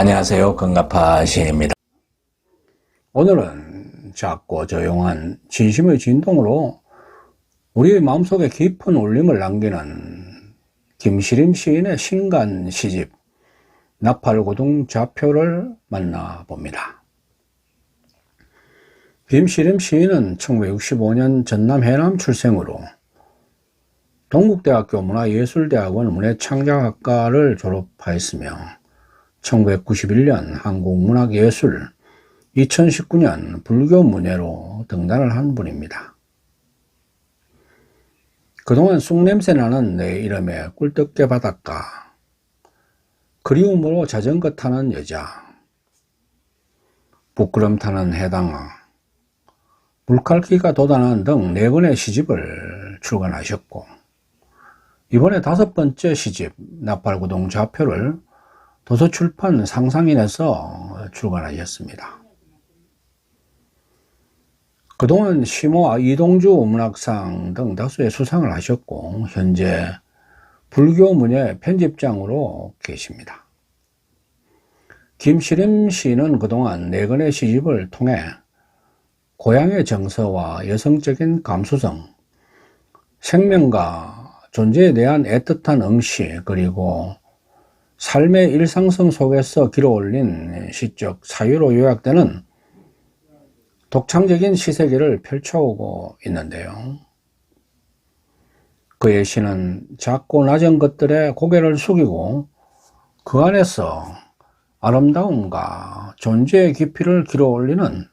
안녕하세요. 건가파 시인입니다. 오늘은 작고 조용한 진심의 진동으로 우리 마음속에 깊은 울림을 남기는 김시림 시인의 신간 시집 나팔고둥 좌표를 만나봅니다. 김시림 시인은 1965년 전남 해남 출생으로 동국대학교 문화예술대학원 문예창작학과를 졸업하였으며 1991년 한국문학예술, 2019년 불교문예로 등단을 한 분입니다. 그동안 쑥냄새 나는 내 이름의 꿀떡개 바닷가, 그리움으로 자전거 타는 여자, 부끄럼 타는 해당아, 물갈퀴가 돋아나는 등 4권의 시집을 출간하셨고 이번에 5번째 시집 나팔고둥 좌표를 도서출판 상상인에서 출간하셨습니다. 그동안 시모와 이동주 문학상 등 다수의 수상을 하셨고 현재 불교문예 편집장으로 계십니다. 김시림 시인은 그동안 4권의 시집을 통해 고향의 정서와 여성적인 감수성, 생명과 존재에 대한 애틋한 응시, 그리고 삶의 일상성 속에서 길어올린 시적 사유로 요약되는 독창적인 시세계를 펼쳐오고 있는데요. 그의 시는 작고 낮은 것들에 고개를 숙이고 그 안에서 아름다움과 존재의 깊이를 길어올리는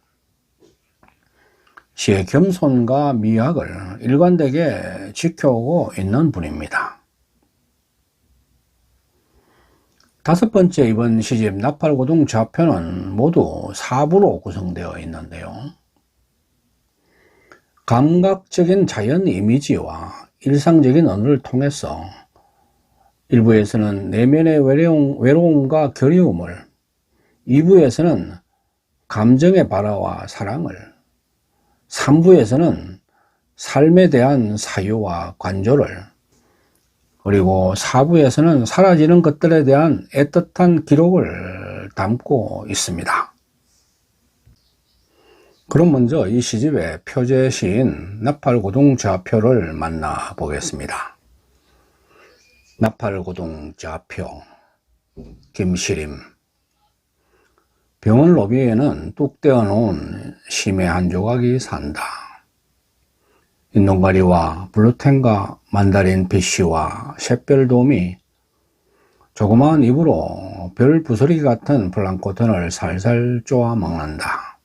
시의 겸손과 미학을 일관되게 지켜오고 있는 분입니다. 5번째 이번 시집 나팔고둥 좌표는 모두 4부로 구성되어 있는데요. 감각적인 자연 이미지와 일상적인 언어를 통해서 1부에서는 내면의 외로움과 그리움을, 2부에서는 감정의 발화와 사랑을, 3부에서는 삶에 대한 사유와 관조를, 그리고 4부에서는 사라지는 것들에 대한 애틋한 기록을 담고 있습니다. 그럼 먼저 이 시집의 표제 시인 나팔고둥 좌표를 만나보겠습니다. 나팔고둥 좌표, 김시림. 병원 로비에는 뚝 떼어놓은 심의 한 조각이 산다. 인동가리와 블루텐과 만다린 피쉬와 샛별돔이 조그마한 입으로 별 부스러기 같은 플랑크톤을 살살 쪼아 먹는다.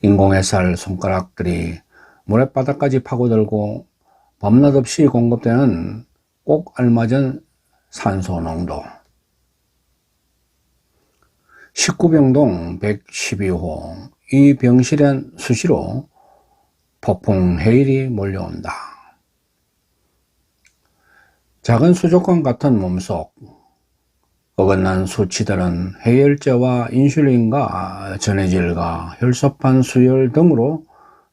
인공햇살 손가락들이 모래바닥까지 파고들고 밤낮 없이 공급되는 꼭 알맞은 산소 농도. 19병동 112호 이 병실엔 수시로 폭풍 해일이 몰려온다. 작은 수족관 같은 몸속, 어긋난 수치들은 해열제와 인슐린과 전해질과 혈소판 수혈 등으로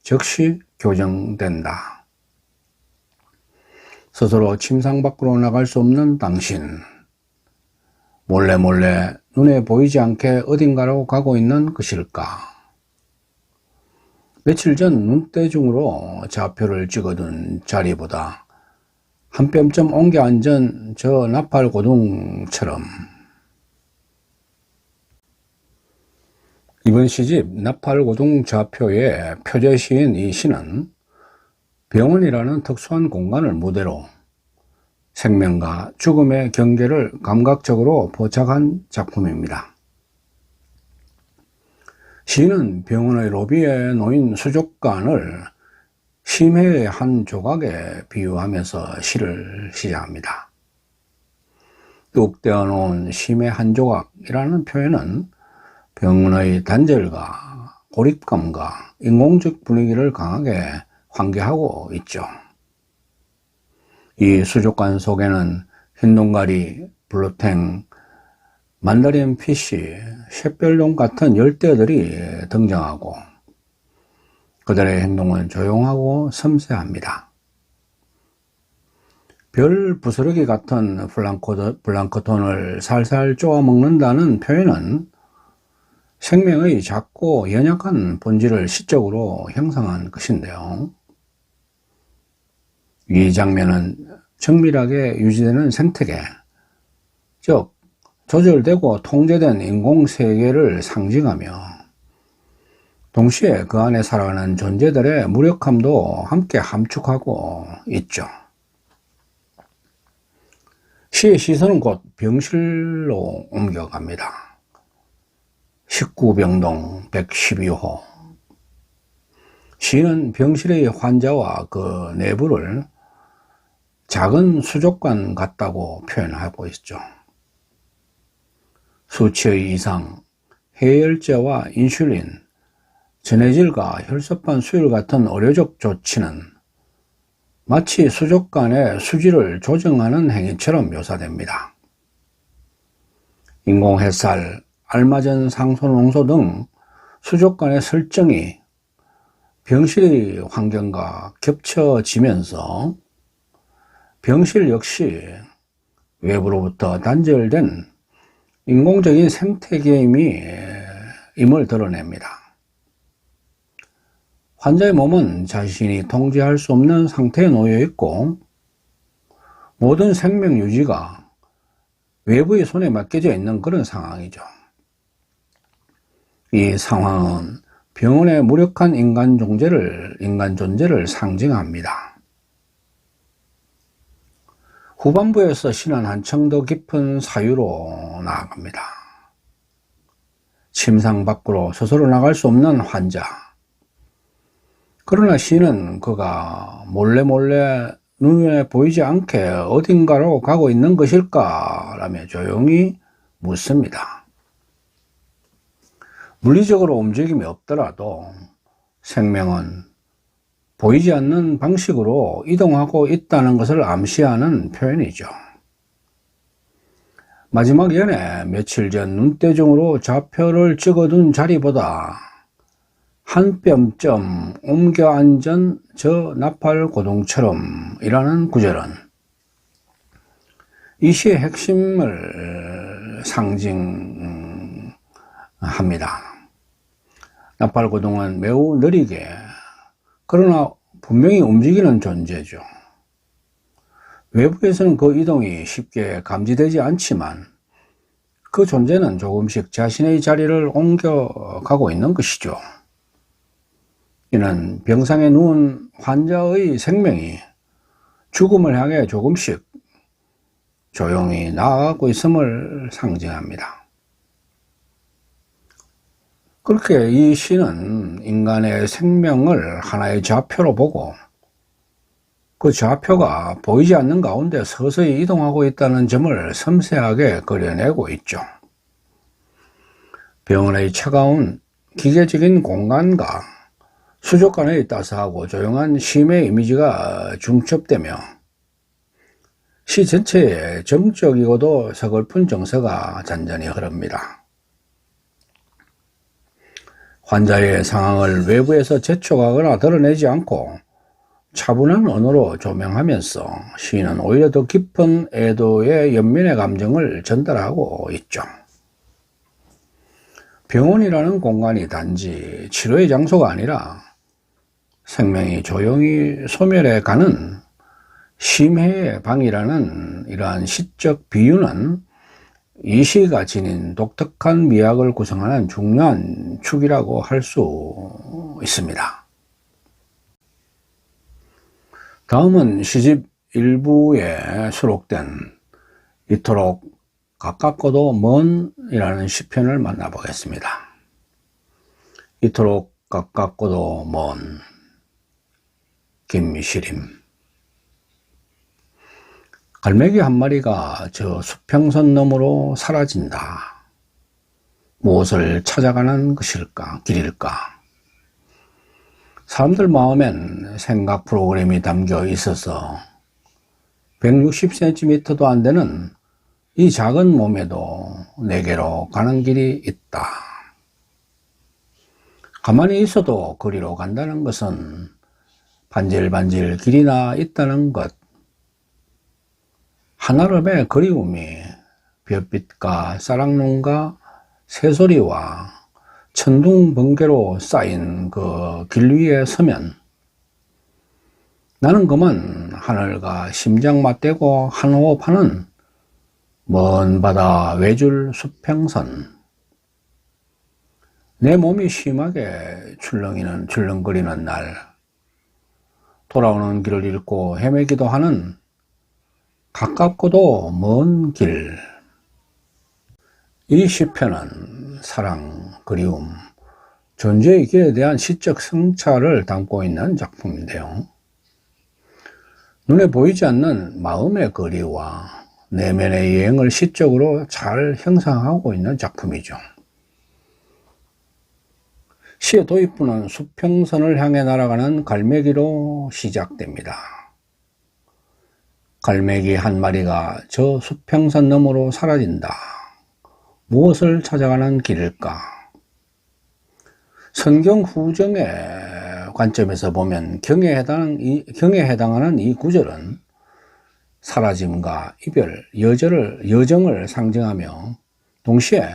즉시 교정된다. 스스로 침상 밖으로 나갈 수 없는 당신, 몰래 눈에 보이지 않게 어딘가로 가고 있는 것일까? 며칠 전 눈대중으로 좌표를 찍어둔 자리보다 한 뼘쯤 옮겨 앉은 저 나팔고둥처럼. 이번 시집 나팔고둥 좌표의 표제시인 이 시는 병원이라는 특수한 공간을 무대로 생명과 죽음의 경계를 감각적으로 포착한 작품입니다. 시인은 병원의 로비에 놓인 수족관을 심해의 한 조각에 비유하면서 시를 시작합니다. 뚝 떼어놓은 심해 한 조각이라는 표현은 병원의 단절과 고립감과 인공적 분위기를 강하게 환기하고 있죠. 이 수족관 속에는 흰동가리, 블루탱, 만다린 피쉬, 샛별돔 같은 열대어들이 등장하고 그들의 행동은 조용하고 섬세합니다. 별 부스러기 같은 플랑크톤을 살살 쪼아 먹는다는 표현은 생명의 작고 연약한 본질을 시적으로 형상한 것인데요. 이 장면은 정밀하게 유지되는 생태계, 즉 조절되고 통제된 인공세계를 상징하며 동시에 그 안에 살아가는 존재들의 무력함도 함께 함축하고 있죠. 시의 시선은 곧 병실로 옮겨갑니다. 19병동 112호. 시는 병실의 환자와 그 내부를 작은 수족관 같다고 표현하고 있죠. 수치의 이상, 해열제와 인슐린, 전해질과 혈소판 수율 같은 의료적 조치는 마치 수족관의 수질을 조정하는 행위처럼 묘사됩니다. 인공햇살, 알마전 상소농소 등 수족관의 설정이 병실의 환경과 겹쳐지면서 병실 역시 외부로부터 단절된 인공적인 생태계임을 드러냅니다. 환자의 몸은 자신이 통제할 수 없는 상태에 놓여 있고 모든 생명 유지가 외부의 손에 맡겨져 있는 그런 상황이죠. 이 상황은 병원의 무력한 인간 존재를 상징합니다. 후반부에서 시는 한층 더 깊은 사유로 나아갑니다. 침상 밖으로 스스로 나갈 수 없는 환자. 그러나 시는 그가 몰래 눈에 보이지 않게 어딘가로 가고 있는 것일까? 라며 조용히 묻습니다. 물리적으로 움직임이 없더라도 생명은 보이지 않는 방식으로 이동하고 있다는 것을 암시하는 표현이죠. 마지막 연에 며칠 전 눈대중으로 좌표를 찍어둔 자리보다 한 뼘쯤 옮겨 앉은 저 나팔 고동처럼 이라는 구절은 이 시의 핵심을 상징합니다. 나팔 고동은 매우 느리게 그러나 분명히 움직이는 존재죠. 외부에서는 그 이동이 쉽게 감지되지 않지만 그 존재는 조금씩 자신의 자리를 옮겨가고 있는 것이죠. 이는 병상에 누운 환자의 생명이 죽음을 향해 조금씩 조용히 나아가고 있음을 상징합니다. 그렇게 이 시는 인간의 생명을 하나의 좌표로 보고 그 좌표가 보이지 않는 가운데 서서히 이동하고 있다는 점을 섬세하게 그려내고 있죠. 병원의 차가운 기계적인 공간과 수족관의 따스하고 조용한 쉼의 이미지가 중첩되며 시 전체에 정적이고도 서글픈 정서가 잔잔히 흐릅니다. 환자의 상황을 외부에서 재촉하거나 드러내지 않고 차분한 언어로 조명하면서 시인은 오히려 더 깊은 애도의 연민의 감정을 전달하고 있죠. 병원이라는 공간이 단지 치료의 장소가 아니라 생명이 조용히 소멸해 가는 심해의 방이라는 이러한 시적 비유는 이 시가 지닌 독특한 미학을 구성하는 중요한 축이라고 할 수 있습니다. 다음은 시집 일부에 수록된 이토록 가깝고도 먼 이라는 시편을 만나보겠습니다. 이토록 가깝고도 먼 김시림. 갈매기 한 마리가 저 수평선 너머로 사라진다. 무엇을 찾아가는 것일까? 길일까? 사람들 마음엔 생각 프로그램이 담겨 있어서 160cm도 안 되는 이 작은 몸에도 내게로 가는 길이 있다. 가만히 있어도 그리로 간다는 것은 반질반질 길이나 있다는 것. 한아름의 그리움이 별빛과 사랑눈과 새소리와 천둥번개로 쌓인 그 길 위에 서면 나는 그만 하늘과 심장 맞대고 한 호흡하는 먼 바다 외줄 수평선, 내 몸이 심하게 출렁거리는 날, 돌아오는 길을 잃고 헤매기도 하는 가깝고도 먼 길. 이 시편은 사랑, 그리움, 존재의 길에 대한 시적 성찰을 담고 있는 작품인데요. 눈에 보이지 않는 마음의 거리와 내면의 여행을 시적으로 잘 형상하고 있는 작품이죠. 시의 도입부는 수평선을 향해 날아가는 갈매기로 시작됩니다. 갈매기 한 마리가 저 수평선 너머로 사라진다. 무엇을 찾아가는 길일까? 성경 후정의 관점에서 보면 경에 해당하는 이 구절은 사라짐과 이별, 여정을 상징하며 동시에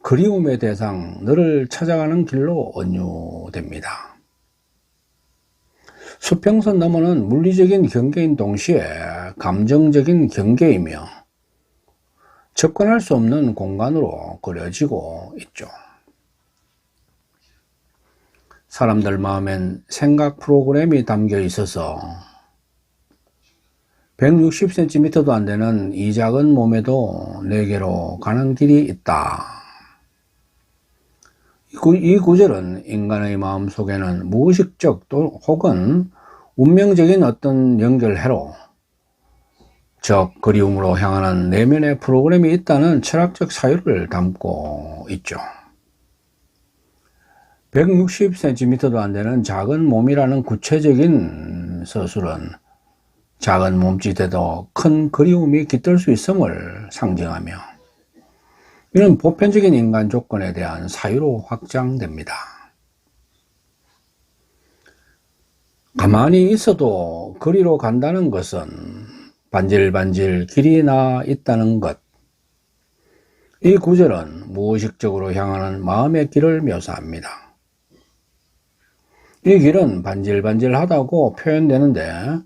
그리움의 대상, 너를 찾아가는 길로 언유됩니다. 수평선 너머는 물리적인 경계인 동시에 감정적인 경계이며 접근할 수 없는 공간으로 그려지고 있죠. 사람들 마음엔 생각 프로그램이 담겨 있어서 160cm도 안 되는 이 작은 몸에도 내게로 가는 길이 있다. 이 구절은 인간의 마음 속에는 무의식적 또 혹은 운명적인 어떤 연결해로 적 그리움으로 향하는 내면의 프로그램이 있다는 철학적 사유를 담고 있죠. 160cm도 안 되는 작은 몸이라는 구체적인 서술은 작은 몸짓에도 큰 그리움이 깃들 수 있음을 상징하며 이는 보편적인 인간 조건에 대한 사유로 확장됩니다. 가만히 있어도 거리로 간다는 것은 반질반질 길이 나 있다는 것. 이 구절은 무의식적으로 향하는 마음의 길을 묘사합니다. 이 길은 반질반질하다고 표현되는데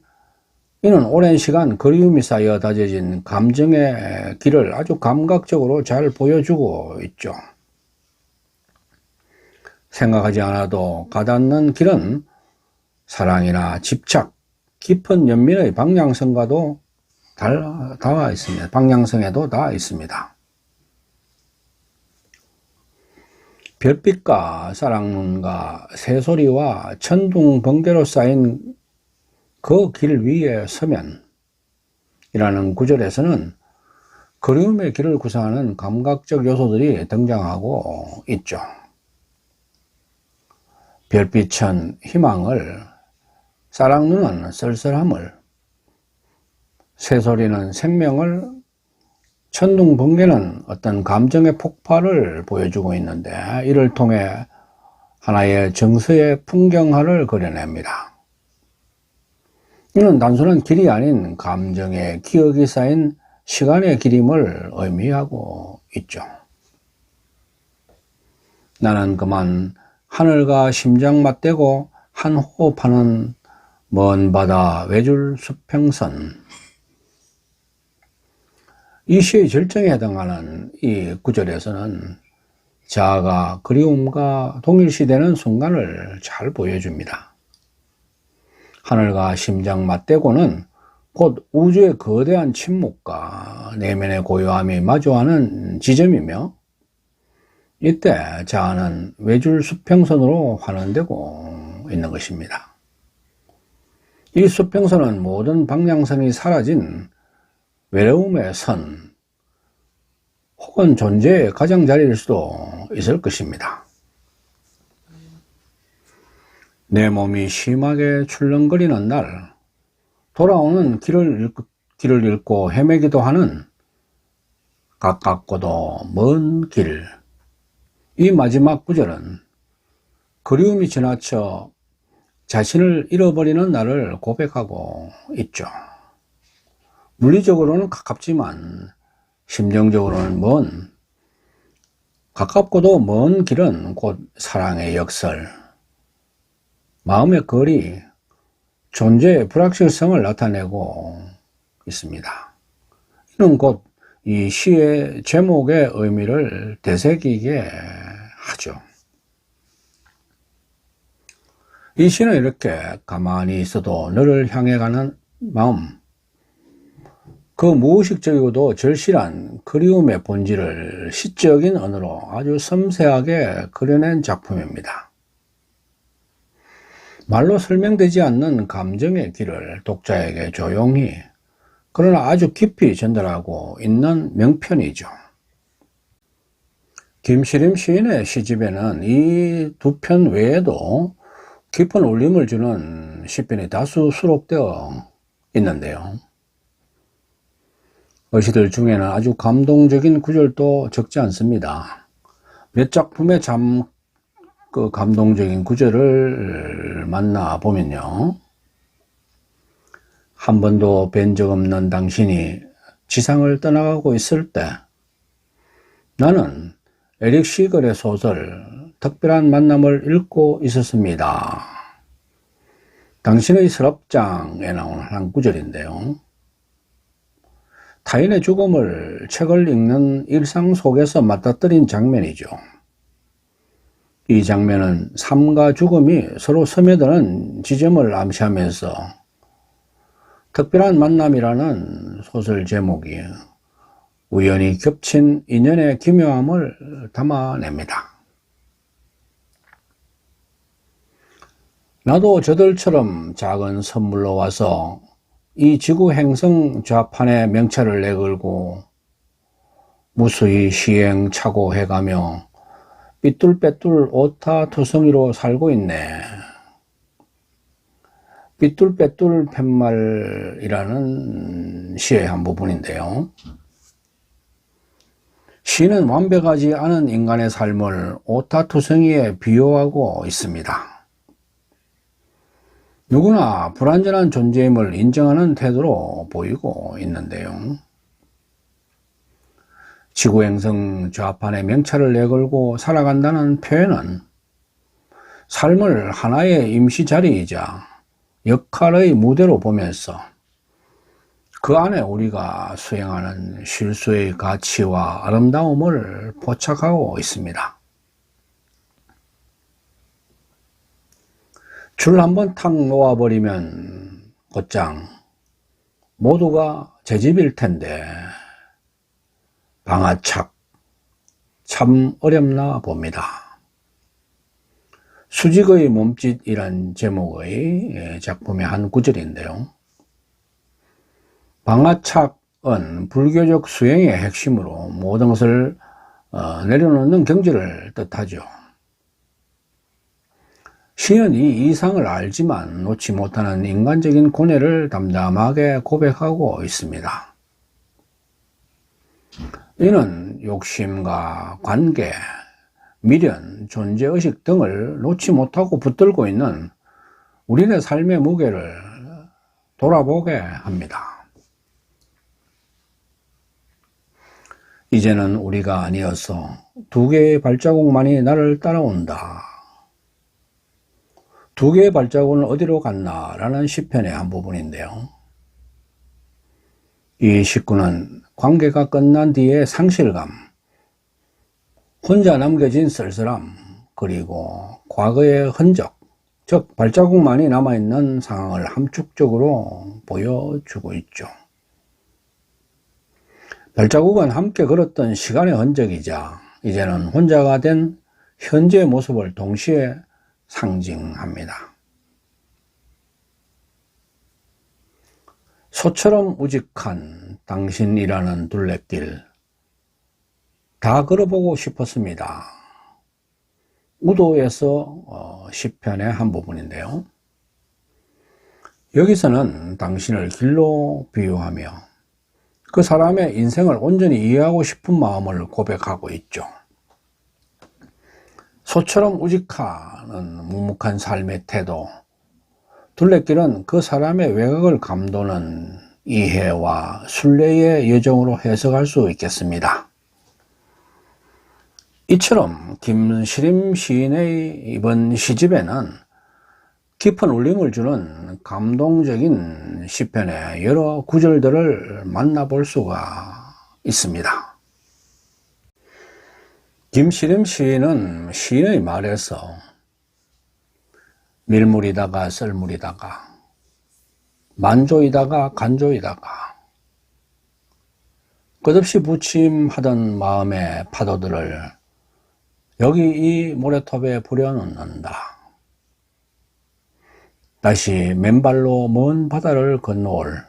이는 오랜 시간 그리움이 쌓여 다져진 감정의 길을 아주 감각적으로 잘 보여주고 있죠. 생각하지 않아도 가닿는 길은 사랑이나 집착, 깊은 연민의 방향성과도 닿아 있습니다. 방향성에도 닿아 있습니다. 별빛과 사랑눈과 새소리와 천둥 번개로 쌓인 그 길 위에 서면 이라는 구절에서는 그리움의 길을 구성하는 감각적 요소들이 등장하고 있죠. 별빛은 희망을, 사랑눈은 쓸쓸함을, 새소리는 생명을, 천둥 번개는 어떤 감정의 폭발을 보여주고 있는데 이를 통해 하나의 정서의 풍경화를 그려냅니다. 이는 단순한 길이 아닌 감정의 기억이 쌓인 시간의 길임을 의미하고 있죠. 나는 그만 하늘과 심장 맞대고 한 호흡하는 먼 바다 외줄 수평선. 이 시의 절정에 해당하는 이 구절에서는 자아가 그리움과 동일시되는 순간을 잘 보여줍니다. 하늘과 심장 맞대고는 곧 우주의 거대한 침묵과 내면의 고요함이 마주하는 지점이며 이때 자아는 외줄 수평선으로 환원되고 있는 것입니다. 이 수평선은 모든 방향성이 사라진 외로움의 선 혹은 존재의 가장자리일 수도 있을 것입니다. 내 몸이 심하게 출렁거리는 날, 돌아오는 길을 잃고 헤매기도 하는 가깝고도 먼 길. 이 마지막 구절은 그리움이 지나쳐 자신을 잃어버리는 날을 고백하고 있죠. 물리적으로는 가깝지만 심정적으로는 가깝고도 먼 길은 곧 사랑의 역설, 마음의 거리, 존재의 불확실성을 나타내고 있습니다. 이는 곧 이 시의 제목의 의미를 되새기게 하죠. 이 시는 이렇게 가만히 있어도 너를 향해 가는 마음, 그 무의식적이고도 절실한 그리움의 본질을 시적인 언어로 아주 섬세하게 그려낸 작품입니다. 말로 설명되지 않는 감정의 길을 독자에게 조용히 그러나 아주 깊이 전달하고 있는 명편이죠. 김시림 시인의 시집에는 이 두 편 외에도 깊은 울림을 주는 시편이 다수 수록되어 있는데요. 어시들 중에는 아주 감동적인 구절도 적지 않습니다. 몇 작품의 그 감동적인 구절을 만나보면요. 한 번도 뵌 적 없는 당신이 지상을 떠나가고 있을 때 나는 에릭 시걸의 소설 특별한 만남을 읽고 있었습니다. 당신의 서랍장에 나오는 한 구절인데요. 타인의 죽음을 책을 읽는 일상 속에서 맞닥뜨린 장면이죠. 이 장면은 삶과 죽음이 서로 스며드는 지점을 암시하면서 특별한 만남이라는 소설 제목이 우연히 겹친 인연의 기묘함을 담아냅니다. 나도 저들처럼 작은 선물로 와서 이 지구 행성 좌판에 명찰을 내걸고 무수히 시행착오해가며 삐뚤빼뚤 오타투성이로 살고 있네. 삐뚤빼뚤 팻말이라는 시의 한 부분인데요. 시는 완벽하지 않은 인간의 삶을 오타투성이에 비유하고 있습니다. 누구나 불완전한 존재임을 인정하는 태도로 보이고 있는데요. 지구행성 좌판에 명찰을 내걸고 살아간다는 표현은 삶을 하나의 임시자리이자 역할의 무대로 보면서 그 안에 우리가 수행하는 실수의 가치와 아름다움을 포착하고 있습니다. 줄 한번 탁 놓아버리면 곧장 모두가 제 집일 텐데 방아착 참 어렵나 봅니다. 수직의 몸짓이란 제목의 작품의 한 구절인데요. 방아착은 불교적 수행의 핵심으로 모든 것을 내려놓는 경지를 뜻하죠. 시는 이 이상을 알지만 놓지 못하는 인간적인 고뇌를 담담하게 고백하고 있습니다. 이는 욕심과 관계, 미련, 존재의식 등을 놓지 못하고 붙들고 있는 우리의 삶의 무게를 돌아보게 합니다. 이제는 우리가 아니어서 두 개의 발자국만이 나를 따라온다. 두 개의 발자국은 어디로 갔나? 라는 시편의 한 부분인데요. 이 식구는 관계가 끝난 뒤의 상실감, 혼자 남겨진 쓸쓸함, 그리고 과거의 흔적, 즉 발자국만이 남아있는 상황을 함축적으로 보여주고 있죠. 발자국은 함께 걸었던 시간의 흔적이자 이제는 혼자가 된 현재의 모습을 동시에 상징합니다. 소처럼 우직한 당신이라는 둘레길 다 걸어보고 싶었습니다. 우도에서 시편의 한 부분인데요. 여기서는 당신을 길로 비유하며 그 사람의 인생을 온전히 이해하고 싶은 마음을 고백하고 있죠. 소처럼 우직하는 묵묵한 삶의 태도, 둘레길은 그 사람의 외곽을 감도는 이해와 순례의 여정으로 해석할 수 있겠습니다. 이처럼 김시림 시인의 이번 시집에는 깊은 울림을 주는 감동적인 시편의 여러 구절들을 만나볼 수가 있습니다. 김시림 시인은 시인의 말에서 밀물이다가 썰물이다가 만조이다가 간조이다가 끝없이 부침하던 마음의 파도들을 여기 이 모래톱에 부려놓는다. 다시 맨발로 먼 바다를 건너올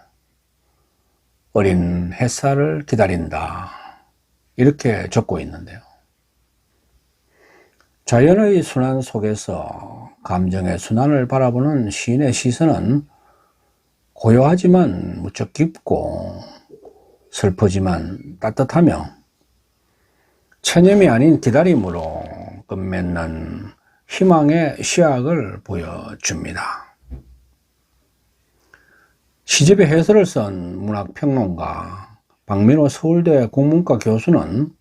어린 햇살을 기다린다. 이렇게 적고 있는데요. 자연의 순환 속에서 감정의 순환을 바라보는 시인의 시선은 고요하지만 무척 깊고 슬프지만 따뜻하며 체념이 아닌 기다림으로 끝맺는 희망의 시약을 보여줍니다. 시집의 해설을 쓴 문학평론가 박민호 서울대 국문과 교수는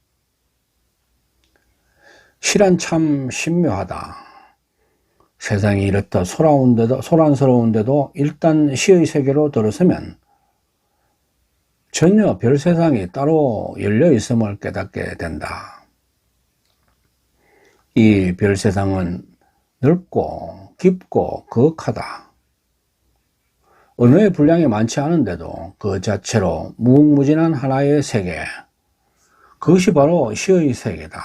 시란 참 신묘하다. 세상이 이렇다 소란스러운데도 일단 시의 세계로 들어서면 전혀 별 세상이 따로 열려 있음을 깨닫게 된다. 이 별 세상은 넓고 깊고 거역하다. 언어의 분량이 많지 않은데도 그 자체로 무궁무진한 하나의 세계, 그것이 바로 시의 세계다.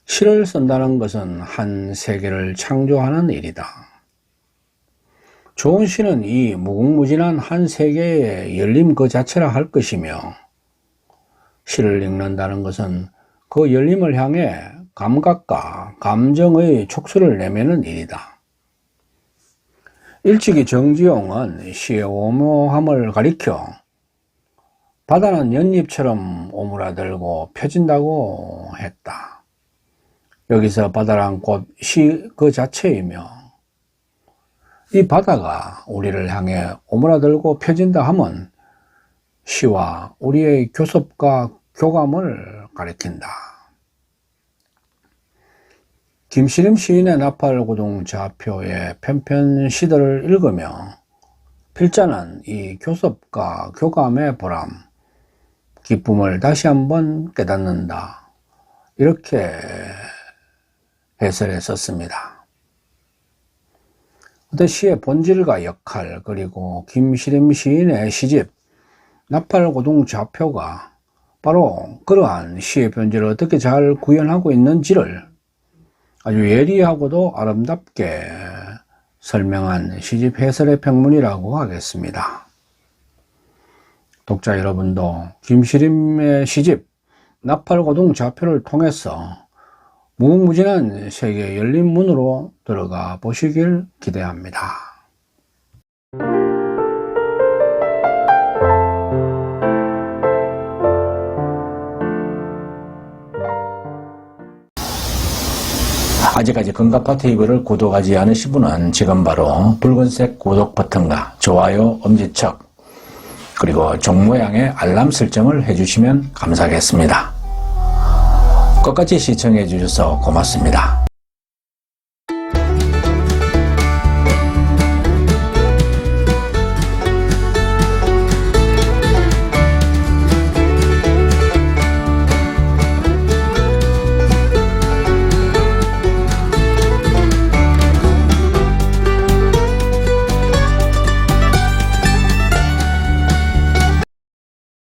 시를 쓴다는 것은 한 세계를 창조하는 일이다. 좋은 시는 이 무궁무진한 한 세계의 열림 그 자체라 할 것이며, 시를 읽는다는 것은 그 열림을 향해 감각과 감정의 촉수를 내매는 일이다. 일찍이 정지용은 시의 오묘함을 가리켜 바다는 연잎처럼 오므라들고 펴진다고 했다. 여기서 바다란 곧 시 그 자체이며, 이 바다가 우리를 향해 오므라들고 펴진다 하면 시와 우리의 교섭과 교감을 가리킨다. 김시림 시인의 나팔고둥좌표의 편편 시들을 읽으며 필자는 이 교섭과 교감의 보람, 기쁨을 다시 한번 깨닫는다. 이렇게 해설했었습니다. 그때 시의 본질과 역할, 그리고 김시림 시인의 시집 나팔고둥좌표가 바로 그러한 시의 본질을 어떻게 잘 구현하고 있는지를 아주 예리하고도 아름답게 설명한 시집 해설의 평문이라고 하겠습니다. 독자 여러분도 김시림의 시집 나팔고둥좌표를 통해서 무궁무진한 세계의 열린 문으로 들어가 보시길 기대합니다. 아직까지 금가파TV를 구독하지 않으신 분은 지금 바로 붉은색 구독 버튼과 좋아요, 엄지척, 그리고 종 모양의 알람 설정을 해주시면 감사하겠습니다. 끝까지 시청해 주셔서 고맙습니다.